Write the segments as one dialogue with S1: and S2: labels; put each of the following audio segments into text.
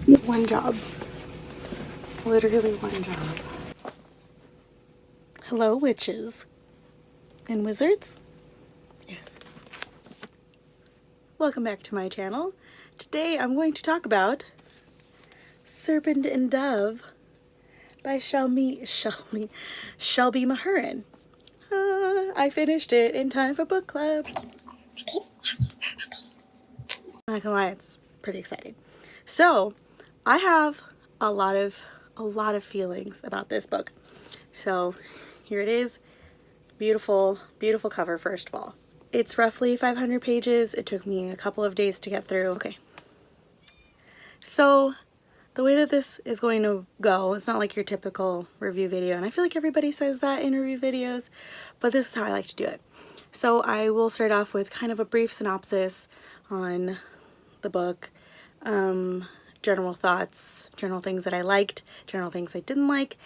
S1: One job. Literally one job. Hello, witches and wizards. Yes. Welcome back to my channel. Today I'm going to talk about Serpent and Dove by Shelby Mahurin. I finished it in time for book club. I'm not gonna lie, it's pretty exciting. So I have a lot of feelings about this book. So here it is. Beautiful, beautiful cover, first of all. It's roughly 500 pages. It took me a couple of days to get through. Okay. So the way that this is going to go, it's not like your typical review video, and I feel like everybody says that in review videos, but this is how I like to do it. So I will start off with kind of a brief synopsis on the book, general thoughts, general things that I liked, general things I didn't like,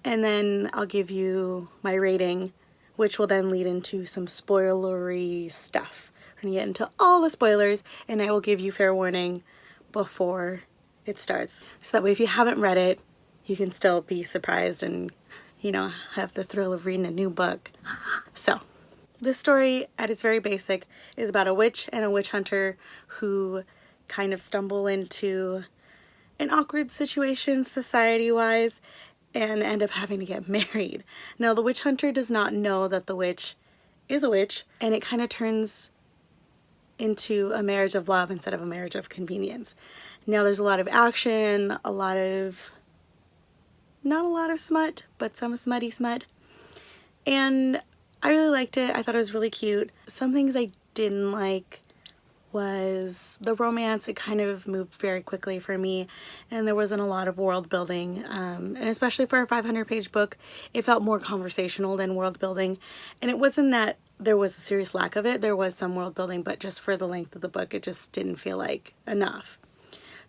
S1: and then I'll give you my rating, which will then lead into some spoilery stuff. We're gonna get into all the spoilers, and I will give you fair warning before it starts. So that way if you haven't read it, you can still be surprised and, you know, have the thrill of reading a new book. So, this story, at its very basic, is about a witch and a witch hunter who kind of stumble into an awkward situation society-wise and end up having to get married. Now, the witch hunter does not know that the witch is a witch, and it kind of turns into a marriage of love instead of a marriage of convenience. Now, there's a lot of action, not a lot of smut, but some smutty smut. And I really liked it. I thought it was really cute. Some things I didn't like was the romance. It kind of moved very quickly for me, and there wasn't a lot of world building, and especially for a 500-page book, it felt more conversational than world building. And it wasn't that there was a serious lack of it. There was some world building, but just for the length of the book, it just didn't feel like enough.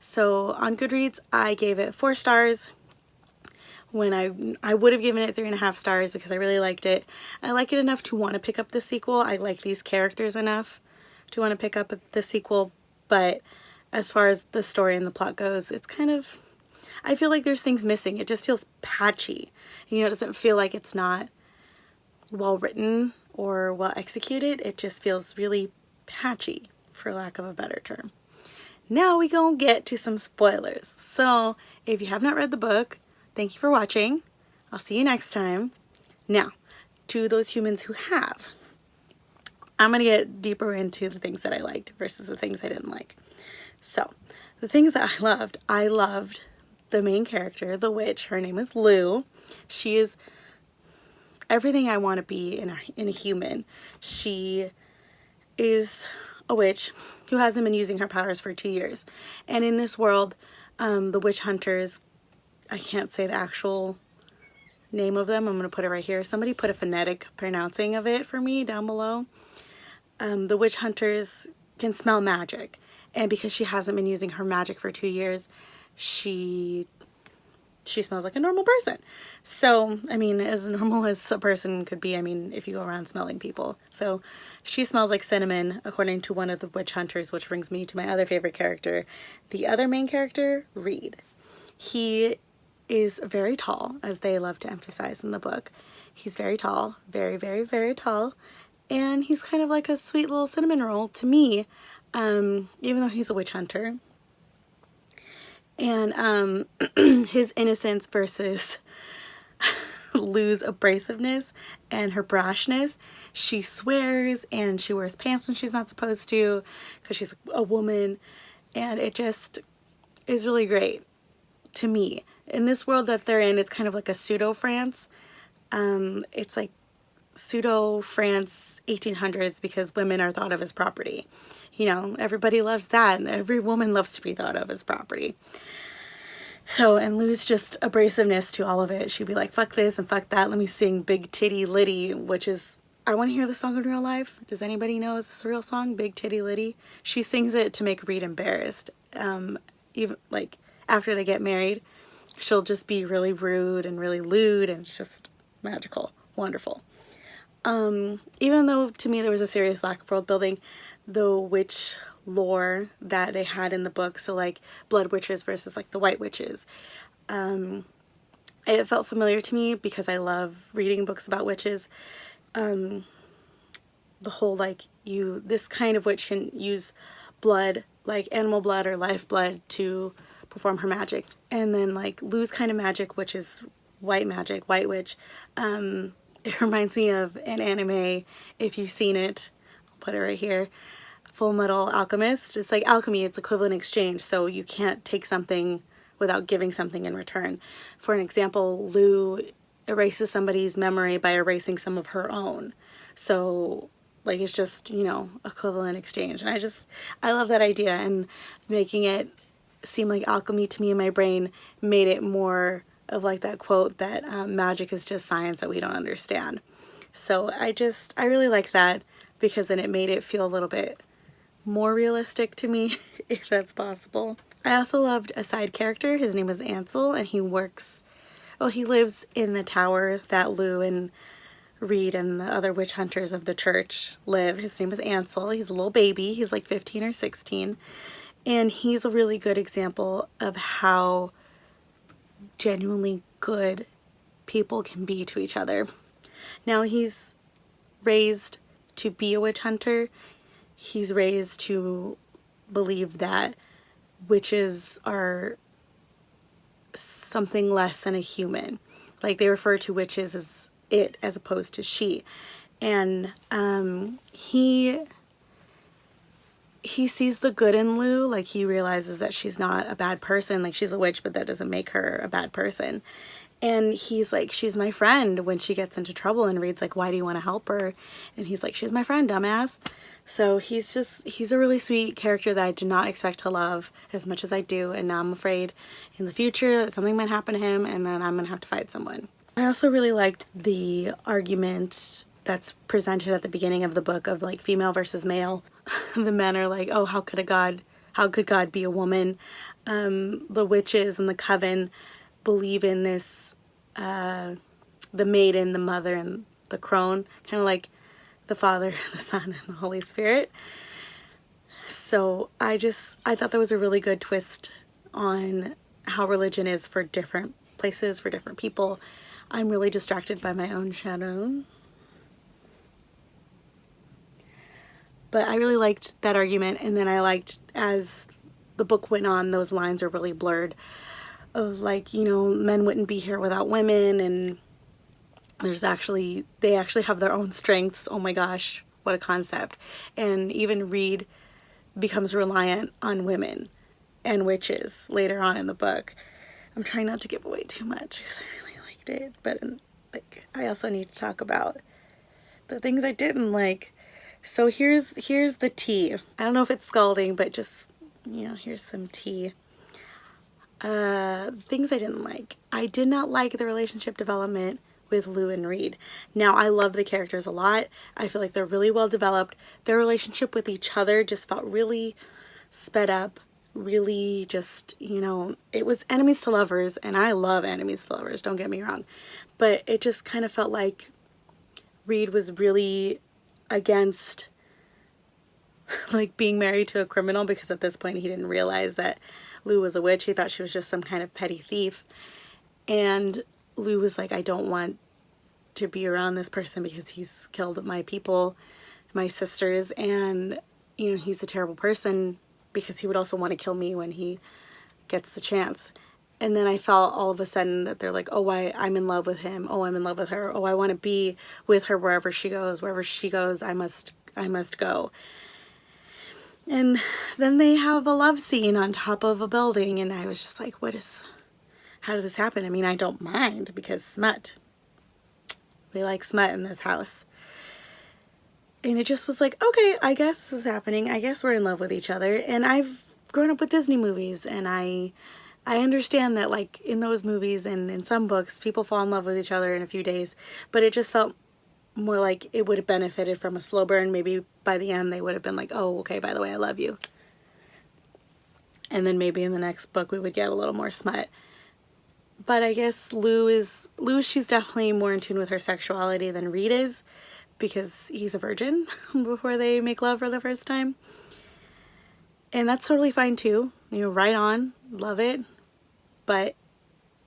S1: So on Goodreads, I gave it 4 stars. When I would have given it 3.5 stars because I really liked it. I like it enough to want to pick up the sequel. I like these characters enough to want to pick up the sequel, but as far as the story and the plot goes, it's kind of, I feel like there's things missing. It just feels patchy. You know, it doesn't feel like it's not well written or well executed. It just feels really patchy, for lack of a better term. Now we gonna get to some spoilers. So if you have not read the book, thank you for watching. I'll see you next time. Now, to those humans who have, I'm going to get deeper into the things that I liked versus the things I didn't like. So, the things that I loved the main character, the witch. Her name is Lou. She is everything I want to be in a human. She is a witch who hasn't been using her powers for 2 years. And in this world, the witch hunters, I can't say the actual name of them. I'm going to put it right here. Somebody put a phonetic pronouncing of it for me down below. The witch hunters can smell magic, and because she hasn't been using her magic for 2 years, she smells like a normal person. So, I mean, as normal as a person could be, I mean, if you go around smelling people. So, she smells like cinnamon, according to one of the witch hunters, which brings me to my other favorite character, the other main character, Reed. He is very tall, as they love to emphasize in the book. He's very tall, very, very, very tall. And he's kind of like a sweet little cinnamon roll to me, even though he's a witch hunter. And his innocence versus Lou's abrasiveness and her brashness. She swears and she wears pants when she's not supposed to because she's a woman. And it just is really great to me. In this world that they're in, it's kind of like a pseudo-France. It's like pseudo-France 1800s because women are thought of as property. You know, everybody loves that, and every woman loves to be thought of as property. So, and Lou's just abrasiveness to all of it. She'd be like, fuck this and fuck that. Let me sing Big Titty Liddy, which is, I want to hear the song in real life. Does anybody know is this a real song? Big Titty Liddy? She sings it to make Reed embarrassed. Even like after they get married, she'll just be really rude and really lewd, and it's just magical, wonderful. Even though to me there was a serious lack of world building, the witch lore that they had in the book. So like blood witches versus like the white witches. It felt familiar to me because I love reading books about witches. The whole like this kind of witch can use blood, like animal blood or life blood, to perform her magic. And then like Lu's kind of magic, which is white magic, white witch. It reminds me of an anime, if you've seen it, I'll put it right here, Full Metal Alchemist. It's like alchemy, it's equivalent exchange, so you can't take something without giving something in return. For an example, Lu erases somebody's memory by erasing some of her own. So like it's just, you know, equivalent exchange. And I love that idea, and making it seem like alchemy to me in my brain made it more of like that quote that magic is just science that we don't understand. So I really liked that, because then it made it feel a little bit more realistic to me, if that's possible. I also loved a side character. His name is Ansel, and he lives in the tower that Lu and Reed and the other witch hunters of the church live. His name is Ansel. He's a little baby. He's like 15 or 16. And he's a really good example of how genuinely good people can be to each other. Now, he's raised to be a witch hunter. He's raised to believe that witches are something less than a human. Like, they refer to witches as it as opposed to she. And he sees the good in Lu. Like, he realizes that she's not a bad person. Like, she's a witch, but that doesn't make her a bad person. And he's like, she's my friend when she gets into trouble. And Reed's like, why do you want to help her? And he's like, she's my friend, dumbass. So he's a really sweet character that I did not expect to love as much as I do. And now I'm afraid in the future that something might happen to him, and then I'm going to have to fight someone. I also really liked the argument that's presented at the beginning of the book of like female versus male. The men are like, oh, how could God be a woman? The witches and the coven believe in this, the maiden, the mother, and the crone, kind of like the Father, the Son, and the Holy Spirit. So I thought that was a really good twist on how religion is for different places, for different people. I'm really distracted by my own shadow. But I really liked that argument, and then I liked, as the book went on, those lines are really blurred of like, you know, men wouldn't be here without women, and they actually have their own strengths. Oh my gosh, what a concept. And even Reed becomes reliant on women and witches later on in the book. I'm trying not to give away too much because I really liked it, but like, I also need to talk about the things I didn't like. So here's the tea. I don't know if it's scalding, but just, you know, here's some tea. Things I didn't like. I did not like the relationship development with Lu and Reed. Now, I love the characters a lot. I feel like they're really well developed. Their relationship with each other just felt really sped up, really just, you know, it was enemies to lovers, and I love enemies to lovers, don't get me wrong. But it just kind of felt like Reed was really against like being married to a criminal, because at this point he didn't realize that Lu was a witch. He thought she was just some kind of petty thief. And Lu was like, I don't want to be around this person because he's killed my people, my sisters, and, you know, he's a terrible person because he would also want to kill me when he gets the chance. And then I felt all of a sudden that they're like, oh, I'm in love with him. Oh, I'm in love with her. Oh, I want to be with her wherever she goes. Wherever she goes, I must go. And then they have a love scene on top of a building, and I was just like, how did this happen? I mean, I don't mind, because smut. We like smut in this house. And it just was like, okay, I guess this is happening. I guess we're in love with each other. And I've grown up with Disney movies, and I understand that, like, in those movies and in some books, people fall in love with each other in a few days, but it just felt more like it would have benefited from a slow burn. Maybe by the end they would have been like, oh, okay, by the way, I love you. And then maybe in the next book we would get a little more smut. But I guess Lu, she's definitely more in tune with her sexuality than Reed is, because he's a virgin before they make love for the first time. And that's totally fine too. You know, right on, love it. But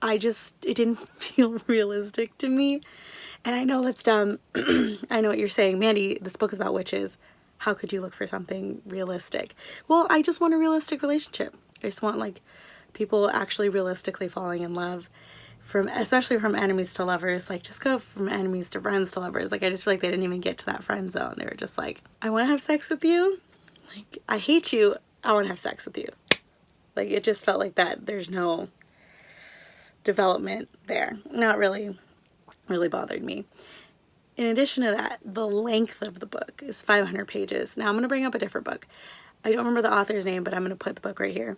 S1: it didn't feel realistic to me. And I know that's dumb. I know what you're saying. Mandy, this book is about witches. How could you look for something realistic? Well, I just want a realistic relationship. I just want like people actually realistically falling in love, especially from enemies to lovers. Like, just go from enemies to friends to lovers. Like, I just feel like they didn't even get to that friend zone. They were just like, I want to have sex with you. Like, I hate you. I want to have sex with you. Like, it just felt like that. There's no development there. Not really bothered me. In addition to that, the length of the book is 500 pages. Now I'm going to bring up a different book. I don't remember the author's name, but I'm going to put the book right here.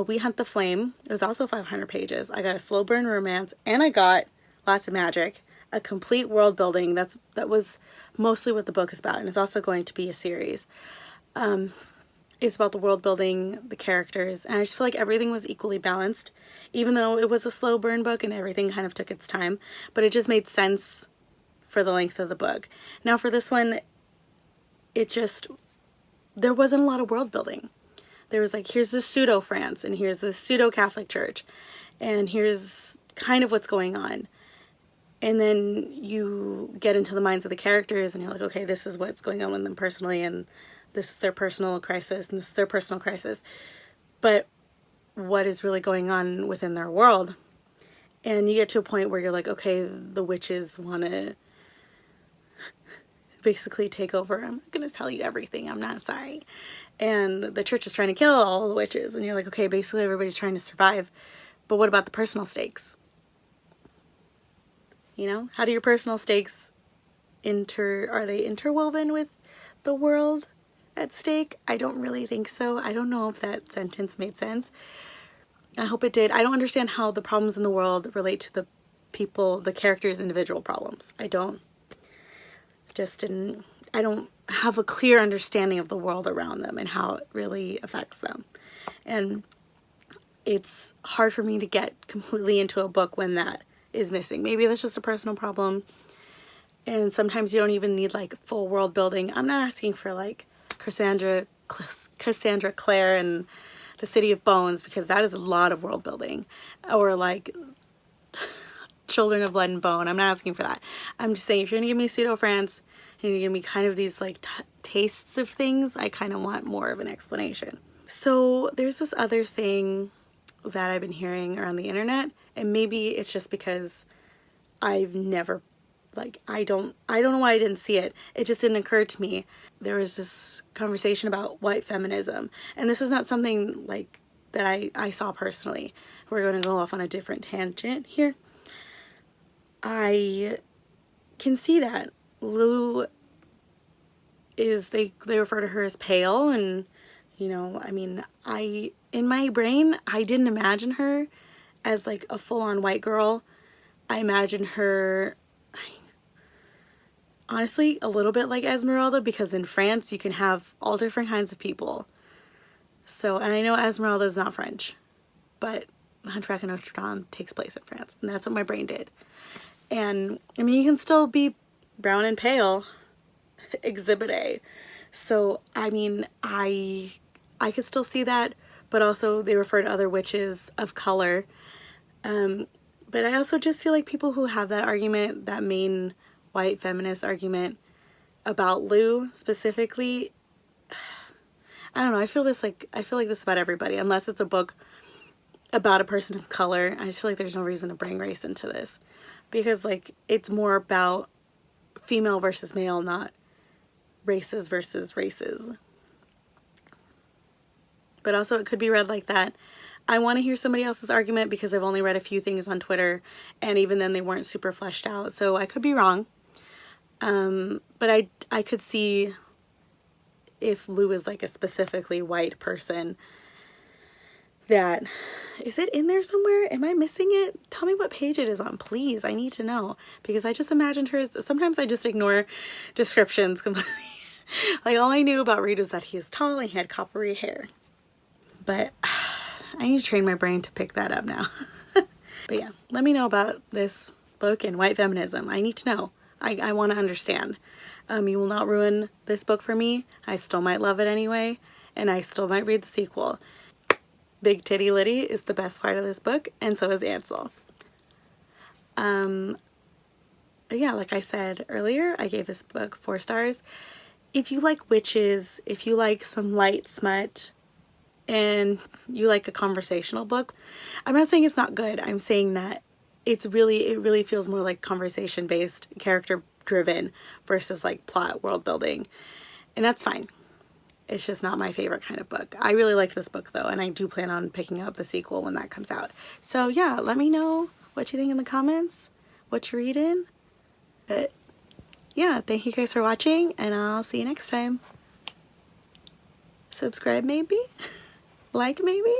S1: We Hunt the Flame. It was also 500 pages. I got a slow burn romance, and I got lots of magic, a complete world building. That was mostly what the book is about, and it's also going to be a series. It's about the world building, the characters, and I just feel like everything was equally balanced, even though it was a slow burn book and everything kind of took its time, but it just made sense for the length of the book. Now for this one, there wasn't a lot of world building. There was like, here's the pseudo France, and here's the pseudo Catholic Church, and here's kind of what's going on. And then you get into the minds of the characters and you're like, okay, this is what's going on with them personally, and this is their personal crisis, and this is their personal crisis. But what is really going on within their world? And you get to a point where you're like, okay, the witches want to basically take over. I'm not going to tell you everything. I'm not sorry. And the church is trying to kill all the witches. And you're like, okay, basically everybody's trying to survive. But what about the personal stakes? You know, how do your personal stakes are they interwoven with the world at stake? I don't really think so. I don't know if that sentence made sense. I hope it did. I don't understand how the problems in the world relate to the characters' individual problems. I don't have a clear understanding of the world around them and how it really affects them. And it's hard for me to get completely into a book when that is missing. Maybe that's just a personal problem. And sometimes you don't even need like full world building. I'm not asking for like Cassandra Clare and the City of Bones, because that is a lot of world building. Or like Children of Blood and Bone. I'm not asking for that. I'm just saying, if you're gonna give me pseudo France and you're gonna give me kind of these like tastes of things, I kind of want more of an explanation. So there's this other thing that I've been hearing around the internet, and maybe it's just because I've never, like, I don't know why I didn't see it. It just didn't occur to me. There was this conversation about white feminism, and this is not something like that I saw personally. We're going to go off on a different tangent here. I can see that Lou they refer to her as pale, and you know, I mean, in my brain, I didn't imagine her as like a full-on white girl. I imagined her honestly a little bit like Esmeralda, because in France you can have all different kinds of people. So, and I know Esmeralda is not French, but Hunchback of Notre Dame takes place in France, and that's what my brain did. And I mean, you can still be brown and pale, Exhibit A. So I mean, I could still see that, but also they refer to other witches of color. But I also just feel like people who have that argument, that main white feminist argument about Lou specifically, I don't know, I feel like this about everybody, unless it's a book about a person of color. I just feel like there's no reason to bring race into this, because like it's more about female versus male, not races versus races. But also it could be read like that. I want to hear somebody else's argument, because I've only read a few things on Twitter, and even then they weren't super fleshed out, so I could be wrong. But I could see if Lou is like a specifically white person. That, is it in there somewhere? Am I missing it? Tell me what page it is on, please. I need to know, because I just imagined her as, sometimes I just ignore descriptions completely. Like, all I knew about Reed is that he is tall and he had coppery hair. But I need to train my brain to pick that up now. But yeah, let me know about this book and white feminism. I need to know. I want to understand. You will not ruin this book for me. I still might love it anyway. and I still might read the sequel. Big Titty Liddy is the best part of this book, and so is Ansel. Yeah, like I said earlier, I gave this book 4 stars. If you like witches, if you like some light smut, and you like a conversational book, I'm not saying it's not good. I'm saying that it really feels more like conversation based, character driven versus like plot world building, and that's fine. It's just not my favorite kind of book. I really like this book though, and I do plan on picking up the sequel when that comes out. So yeah, let me know what you think in the comments, what you're reading. But yeah, thank you guys for watching, and I'll see you next time. Subscribe maybe? Like maybe?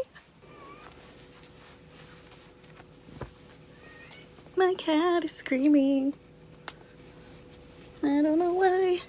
S1: My cat is screaming. I don't know why.